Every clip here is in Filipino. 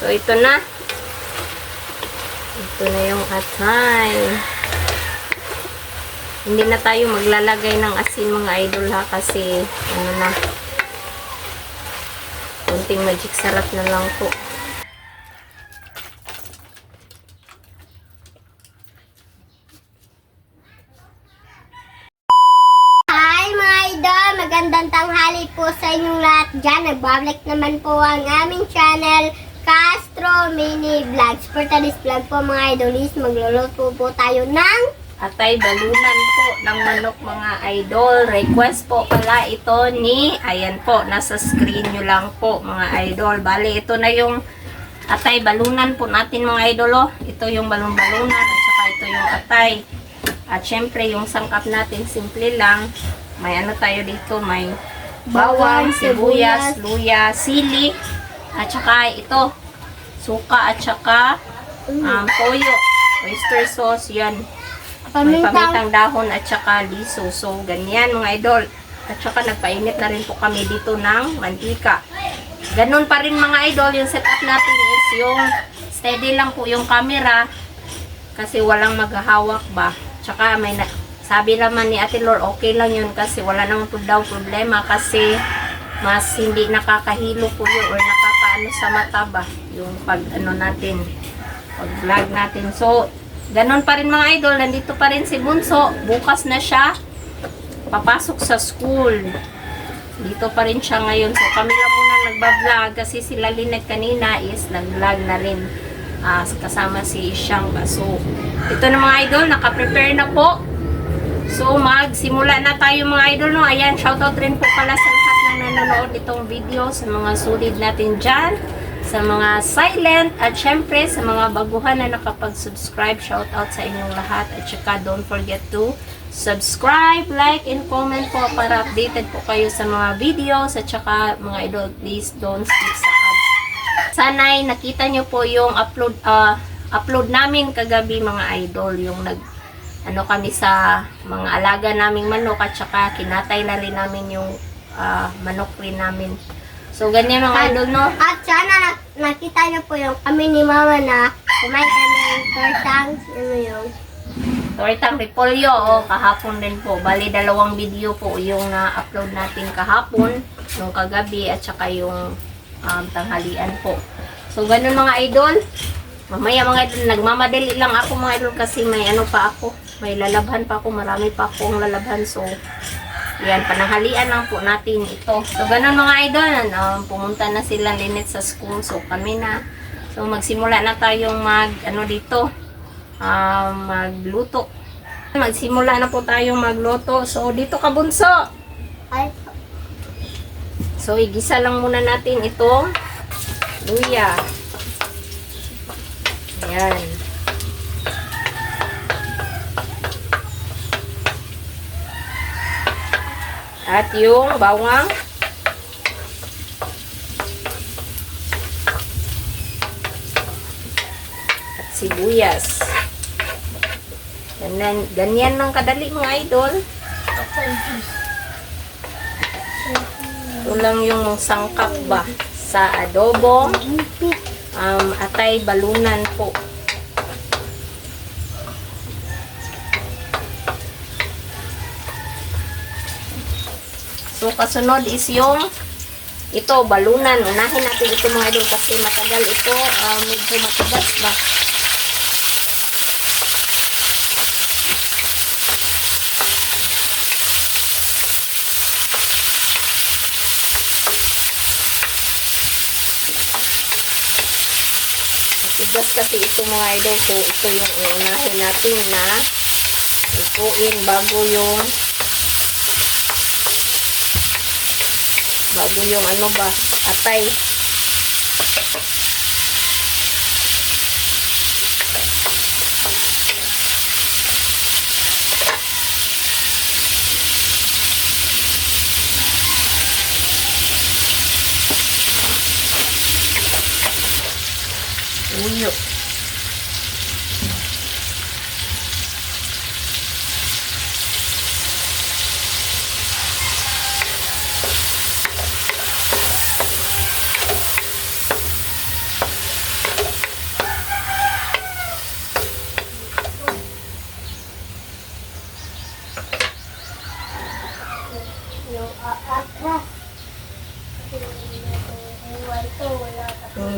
So, ito na. Ito na yung atay. Hindi na tayo maglalagay ng asin mga idol ha, kasi ano na, kunting magic sarap na lang po. Hi mga idol! Magandang tanghali po sa inyong lahat dyan. Nagbabalik naman po ang aming channel, Castro Mini Vlogs. For today's vlog po mga idol is magluluto po tayo ng Atay balunan po ng manok mga idol. Request po pala ito ni, ayan po, nasa screen nyo lang po mga idol. Bali, ito na yung atay balunan po natin mga idol. Oh. Ito yung balon-balunan at saka ito yung atay. At syempre yung sangkap natin, simple lang. May ano tayo dito, may bawang, sibuyas, luya, sili. At saka ito, suka at saka toyo, oyster sauce, yan. May pamitang dahon at saka liso. So, ganyan mga idol. At saka nagpainit na rin po kami dito ng mantika. Ganun pa rin mga idol, yung setup natin is yung steady lang po yung camera kasi walang maghahawak ba. Tsaka may sabi naman ni Ate Lor, okay lang yun kasi wala naman po daw problema kasi mas hindi nakakahilo po yun or nakakaano sa mata ba yung pag ano natin, pag vlog natin. So, ganon pa rin mga idol, nandito pa rin si Bunso. Bukas na siya papasok sa school. Dito pa rin siya ngayon. So kami lang muna nagbablog kasi sila Lynette kanina is nag-vlog na rin kasama si Siyang. So ito na mga idol, naka-prepare na po. So magsimula na tayo mga idol. No? Ayan, shoutout rin po pala sa lahat ng nanonood itong video, sa mga solid natin dyan, sa mga silent, at syempre sa mga baguhan na nakapag-subscribe. Shout out sa inyong lahat. At saka don't forget to subscribe, like, and comment po para updated po kayo sa mga videos. At saka mga idol, please don't skip sa ads. Sana'y nakita nyo po yung upload namin kagabi mga idol, yung ano kami sa mga alaga naming manok, at saka kinatay na rin namin yung manok rin namin. So, ganyan mga idol, no? At sana nakita niyo po yung kami ni Mama na kumain kami ng tortang, ano yung tortang repolyo, kahapon din po. Bali, 2 video po yung na-upload natin kahapon, yung kagabi, at saka yung tanghalian po. So, ganun mga idol. Mamaya mga idol, nagmamadali lang ako mga idol kasi may ano pa ako. May lalabhan pa ako, marami pa akong lalabhan. So, yan, pananghalian lang po natin ito. So, ganun mga idol, pumunta na sila Lynette sa school. So, kami na. So, magsimula na tayong magluto. Magsimula na po tayong magluto. So, dito ka Bunso. ay, So, igisa lang muna natin itong luya. Ayan. At yung bawang. At sibuyas. Ganyan lang kadali mga idol. Ito lang yung sangkap ba sa adobong atay balunan po. So, kasunod is yung ito, balunan. Unahin natin ito mga idol kasi matagal ito. Medyo matigas ba. Matigas kasi ito mga idol. So, ito yung unahin natin na ituin bago yung ano ba, atay. Uyo.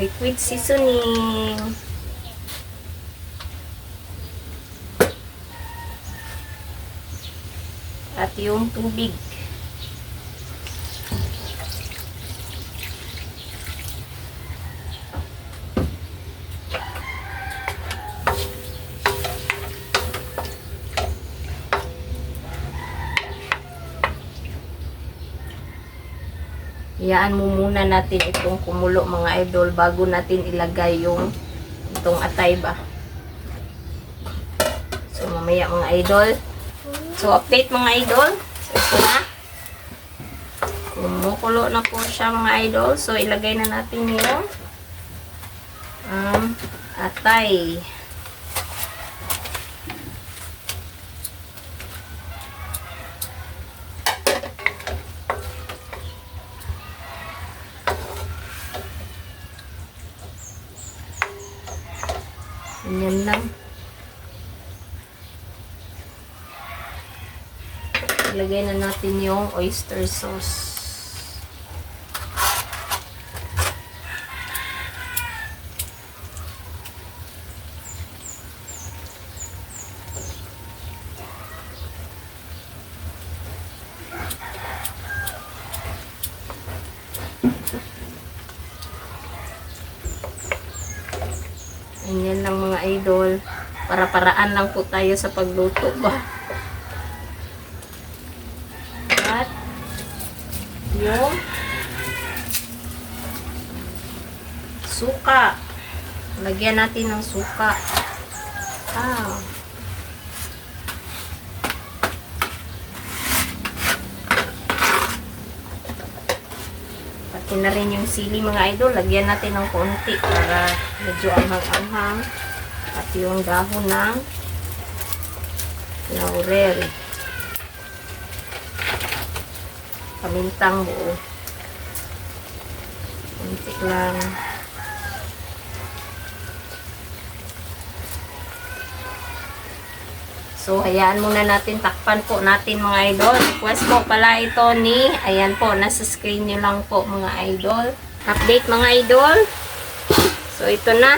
liquid seasoning. At yung tubig. Iyaan mo muna natin itong kumulo mga idol bago natin ilagay yung itong atay ba. So mamaya mga idol. So update mga idol. So ito na. Kumukulo na po siya mga idol. So ilagay na natin yung atay. Ganyan lang. Ilagay na natin yung oyster sauce. Ganyan lang mga idol. Para-paraan lang po tayo sa pagluto ba. At yung suka. Lagyan natin ng suka. Pati na rin yung sili mga idol. Lagyan natin ng konti para medyo anghang-anghang. At yung dahon ng laurel. Pamintang buo. Konti lang. So, hayaan muna natin. Takpan po natin mga idol. Request po pala ito ni, ayan po, nasa screen nyo lang po mga idol. Update mga idol. So, ito na.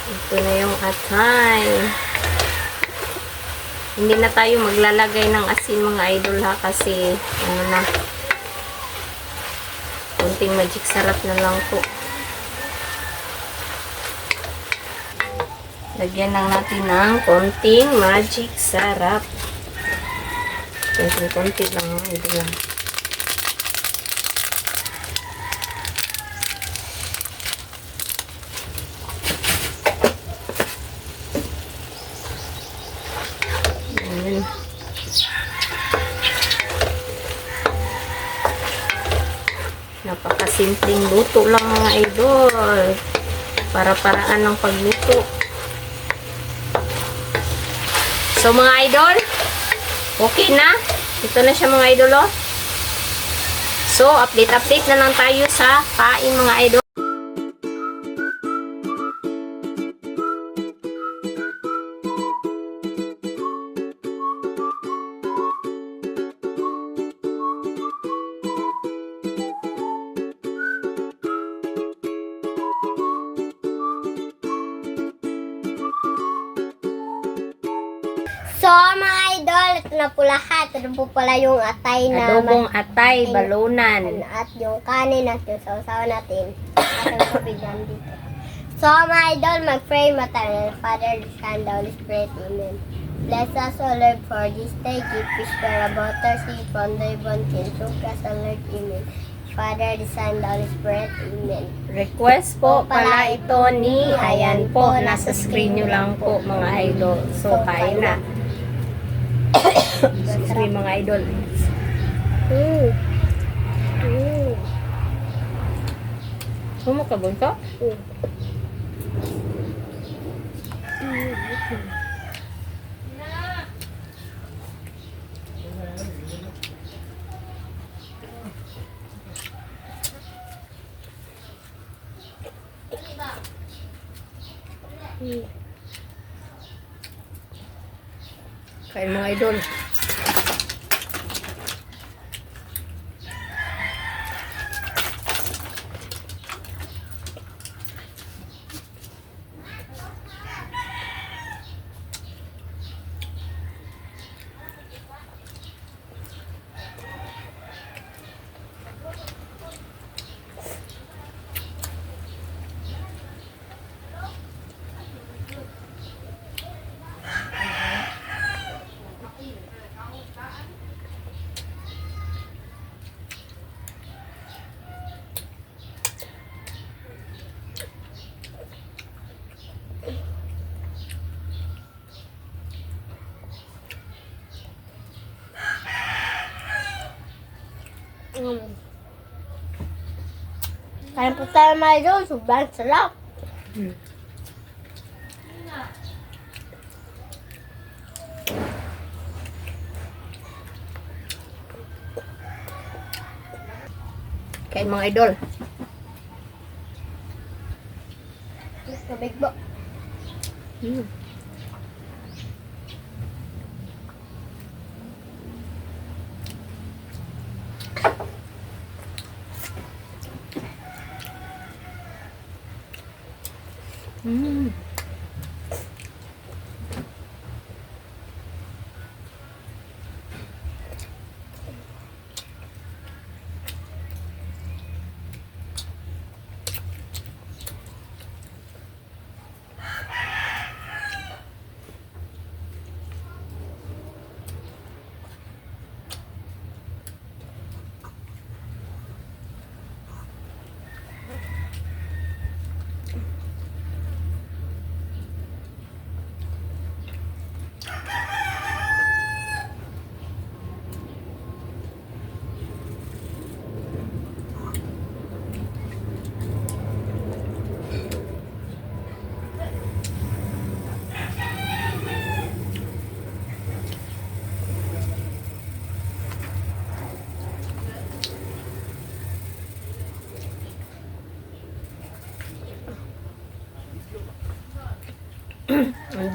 Ito na yung atay. Hindi na tayo maglalagay ng asin mga idol ha, kasi ano na, konting magic sarap na lang po. Lagyan lang natin ng konting magic sarap. Konti lang mga idol lang. Napakasimpleng luto lang mga idol. Para-paraan ng pagluto. So mga idol, okay na. Ito na siya mga idol oh. So update na lang tayo sa kain mga idol. So, mga idol, ito na po lahat. Ito po pala yung atay na Adobong atay, balunan. at yung kanin at yung sausaw natin. At yung tubig dito. So, mga idol, mag-pray maternal Father, the Son, the Holy Spirit. Amen. Bless us, O Lord, for this day. Give fish para butter, sea, pondoy, bonkin, sukas, O Lord. Amen. Father, the Son, the Holy Spirit. Amen. Request po pala ito ni, ayan po, nasa screen nyo lang po mga idol. So kain na. Excuse me mga idol. Sumakabon ka? Kain mga idol. Kain po tayo mga idol. Sobrang sarap. Kay mga idol. Tubig po. Mm. Mm.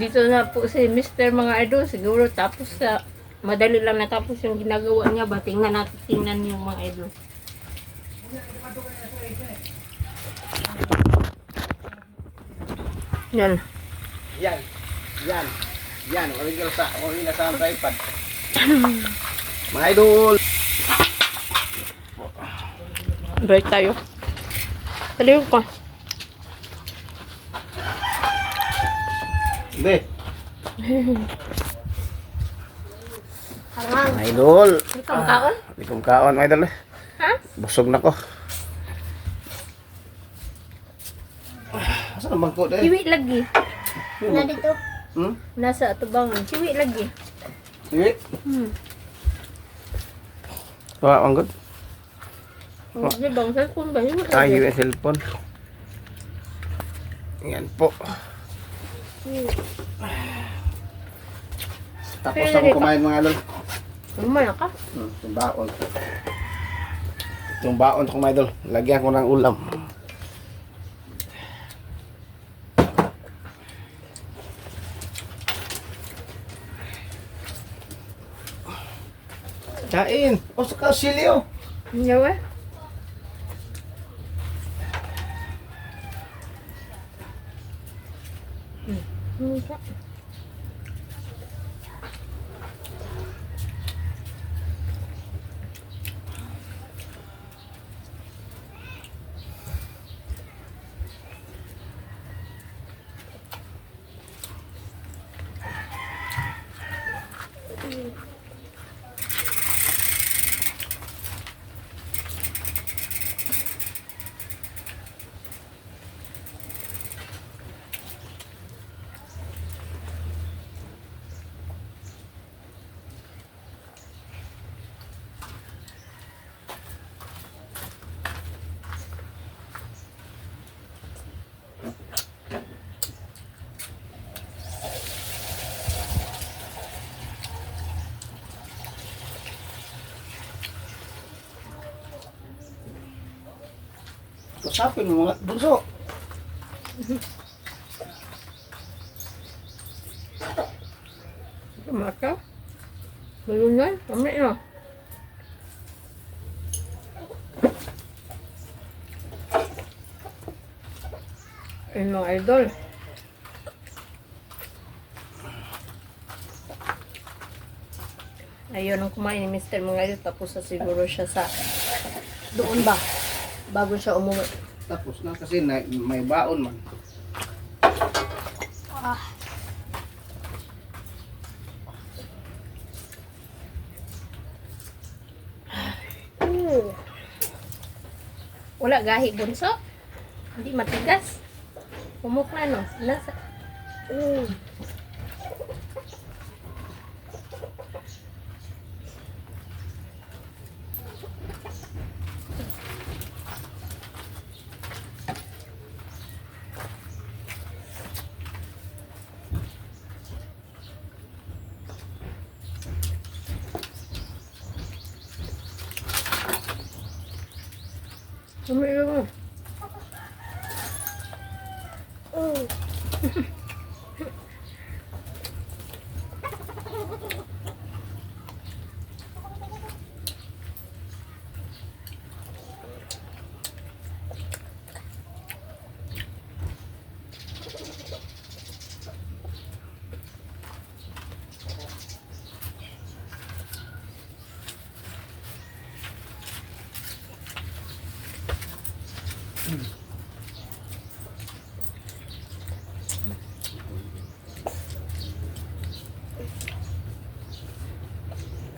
Dito na po si Mr. mga idol. Siguro tapos sa madali lang natapos yung ginagawa niya ba? Tingnan natin, tingnan yung mga idol. Yan. Yan. Yan. Yan. Original sa tripod. Mga idol. Break tayo. Taliw ko. Hindi. Hangang. Mga idol. Ikaw kaon? Hindi kong kaon mga idol. Ha? Busog na ko. Asa ang bangko deh? Siwi lagi. Na dito. Hmm? Nasa tubangan. Siwi lagi. Sige. Hmm. Wala ang good. Oh, di bang cellphone ba? Siwi lagi. Tayo yung cellphone. Yan po. Tapos na ko kumain mga idol. Umay ka? Itong baon. Itong baon ko mga idol. Lagyan ko ng ulam. Kain. O saka silyo. Yawa. Kasapin mo mga bunso. Maka. Belum kan? Ambil lah. Mga idol. Ayun ang kumain ni Mr. mga idol. Tapos na siguro siya sa doon ba? Bago siya umuwi. Tapos na kasi may baon man. Wala gahi bunso. Hindi matigas. Umok na no. Nasa. Mm.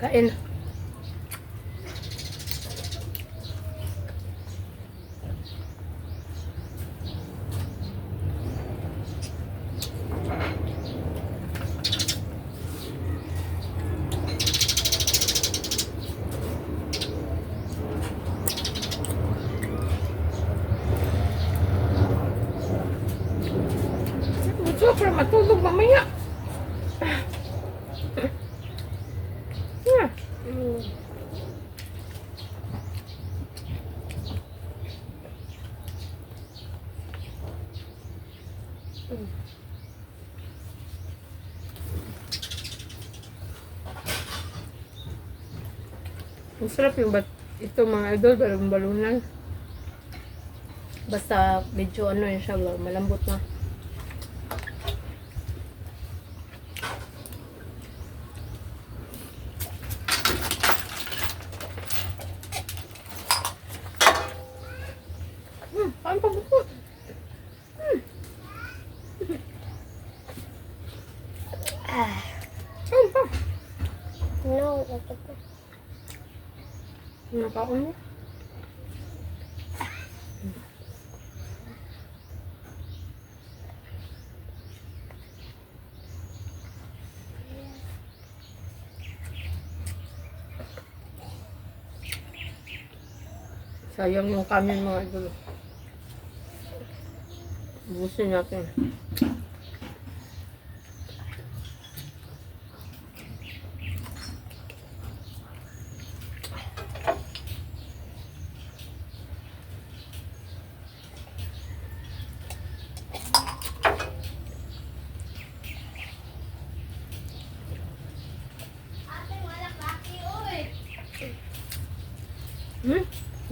Kain. Gusto ko para matulog mamaya. Yeah. Mm. Masarap yung ito mga idol, balon-balunan. Basta medyo ano yun siya, malambot na. Kain pa buko. Ah. Kain pa. No, ito po. Nakaon mo. Sayang yung kanin mga idol. Busin natin.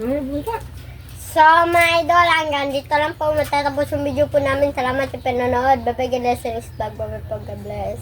Bunta. So, mga idol, hanggang dito lang po matatapos yung video po namin. Salamat sa panonood. Bye-bye, God bless. Bye-bye, God bless.